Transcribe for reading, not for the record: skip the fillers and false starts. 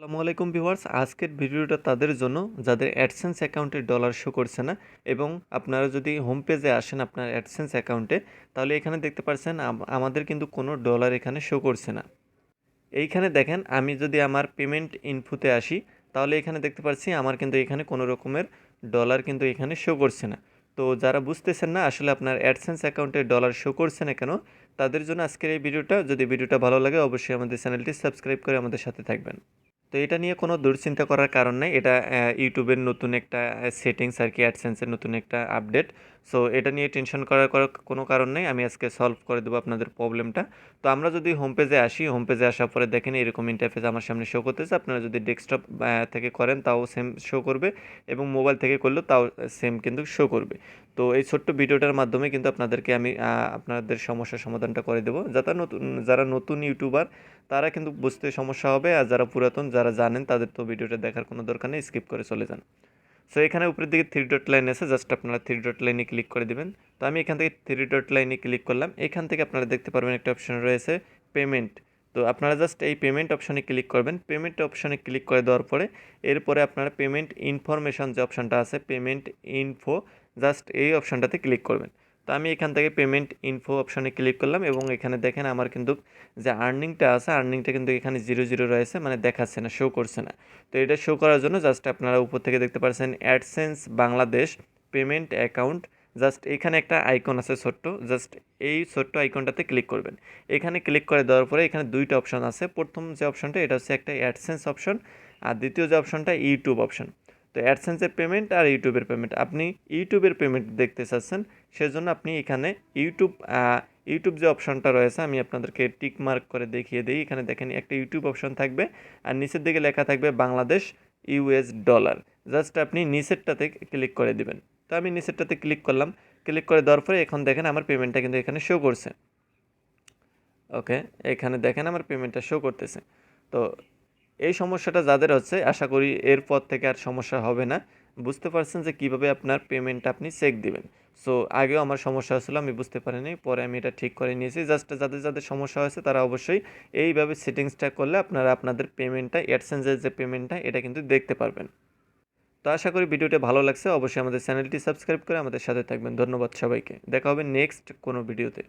আসসালামু আলাইকুম ভিউয়ার্স, আজকের ভিডিওটা তাদের জন্য যাদের অ্যাডসেন্স অ্যাকাউন্টে ডলার শো করছে না। এবং আপনারা যদি হোম পেজে আসেন আপনার অ্যাডসেন্স অ্যাকাউন্টে, তাহলে এখানে দেখতে পাচ্ছেন আমাদের কিন্তু কোনো ডলার এখানে শো করছে না। এইখানে দেখেন, আমি যদি আমার পেমেন্ট ইনফোতে আসি, তাহলে এখানে দেখতে পাচ্ছি আমার কিন্তু এখানে কোনো রকমের ডলার কিন্তু এখানে শো করছে না। তো যারা বুঝতেছেন না আসলে আপনার অ্যাডসেন্স অ্যাকাউন্টে ডলার শো করছে না কেন, তাদের জন্য আজকের এই ভিডিওটা। যদি ভিডিওটা ভালো লাগে অবশ্যই আমাদের চ্যানেলটি সাবস্ক্রাইব করে আমাদের সাথে থাকবেন। তো এটা নিয়ে কোনো দুশ্চিন্তা করার কারণ নাই। এটা ইউটিউবের নতুন একটা সেটিংস আর কি, অ্যাডসেন্সের নতুন একটা আপডেট। সো এটা নিয়ে টেনশন করার কোনো কারণ নেই। আমি আজকে সলভ করে দেবো আপনাদের প্রবলেমটা। তো আমরা যদি হোম পেজে আসি, হোম পেজে আসার পরে দেখেন এরকম ইন্টারফেস আমার সামনে শো করতেছে। আপনারা যদি ডেস্কটপ থেকে করেন তাও সেম শো করবে, এবং মোবাইল থেকে করলেও তাও সেম কিন্তু শো করবে। তো এই ছোট্ট ভিডিওটার মাধ্যমে কিন্তু আপনাদেরকে আমি আপনাদের সমস্যার সমাধানটা করে দেবো। যারা নতুন ইউটিউবার তারা কিন্তু বুঝতে সমস্যা হবে, আর যারা পুরাতন যারা জানেন তাদের তো ভিডিওটা দেখার কোনো দরকার নেই, স্কিপ করে চলে যান। সো এখানে উপরের দিকে থ্রি ডট লাইন আছে, জাস্ট আপনারা থ্রি ডট লাইনে ক্লিক করে দিবেন। তো আমি এখান থেকে থ্রি ডট লাইনে ক্লিক করলাম। এখান থেকে আপনারা দেখতে পারবেন একটা অপশন রয়েছে পেমেন্ট। তো আপনারা জাস্ট এই পেমেন্ট অপশনে ক্লিক করবেন। পেমেন্ট অপশনে ক্লিক করে দেওয়ার পরে এরপরে আপনারা পেমেন্ট ইনফরমেশন যে অপশনটা আছে, পেমেন্ট ইনফো, জাস্ট এই অপশনটাতে ক্লিক করবেন। তো আমি এখান থেকে পেমেন্ট ইনফো অপশনে ক্লিক করলাম, এবং এখানে দেখেন আমার কিন্তু যে আর্নিংটা আছে, আর্নিংটা কিন্তু এখানে জিরো জিরো রয়েছে, মানে দেখাচ্ছে না, শো করছে না। তো এটা শো করার জন্য জাস্ট আপনারা উপর থেকে দেখতে পাচ্ছেন AdSense Bangladesh payment account, just এখানে একটা আইকন আছে ছোট্ট, জাস্ট এই ছোট্ট আইকনটাতে ক্লিক করবেন। এখানে ক্লিক করে দেওয়ার পরে এখানে দুইটা অপশন আছে। প্রথম যে অপশনটা এটা হচ্ছে একটা অ্যাডসেন্স অপশন, আর দ্বিতীয় যে অপশনটা ইউটিউব অপশন। তো অ্যাডসেন্সের পেমেন্ট আর ইউটিউবের পেমেন্ট, আপনি ইউটিউবের পেমেন্ট দেখতে চাচ্ছেন, সেজন্য আপনি এখানে ইউটিউব ইউটিউব যে অপশনটা রয়েছে আমি আপনাদেরকে টিক মার্ক করে দেখিয়ে দিই। এখানে দেখেন একটা ইউটিউব অপশন থাকবে, আর নিচের দিকে লেখা থাকবে বাংলাদেশ ইউএস ডলার। জাস্ট আপনি নিচেরটাতে ক্লিক করে দিবেন। তো আমি নিচেরটাতে ক্লিক করলাম। ক্লিক করে দেওয়ার পরে এখন দেখেন আমার পেমেন্টটা কিন্তু এখানে শো করছে। ওকে, এখানে দেখেন আমার পেমেন্টটা শো করতেছে। তো এই সমস্যাটা যাদের হচ্ছে, আশা করি এরপর থেকে আর সমস্যা হবে না। বুঝতে পারছেন যে কীভাবে আপনার পেমেন্টটা আপনি চেক দিবেন। সো আগেও আমার সমস্যা হচ্ছিলো, আমি বুঝতে পারিনি, পরে আমি এটা ঠিক করে নিয়েছি। জাস্ট যাদের যাদের সমস্যা হয়েছে তারা অবশ্যই এইভাবে সেটিংসটা করলে আপনারা আপনাদের পেমেন্টটা, অ্যাডসেন্সের যে পেমেন্টটা, এটা কিন্তু দেখতে পারবেন। তো আশা করি ভিডিওটি ভালো লাগছে। অবশ্যই আমাদের চ্যানেলটি সাবস্ক্রাইব করে আমাদের সাথে থাকবেন। ধন্যবাদ সবাইকে। দেখা হবে নেক্সট কোনো ভিডিওতে।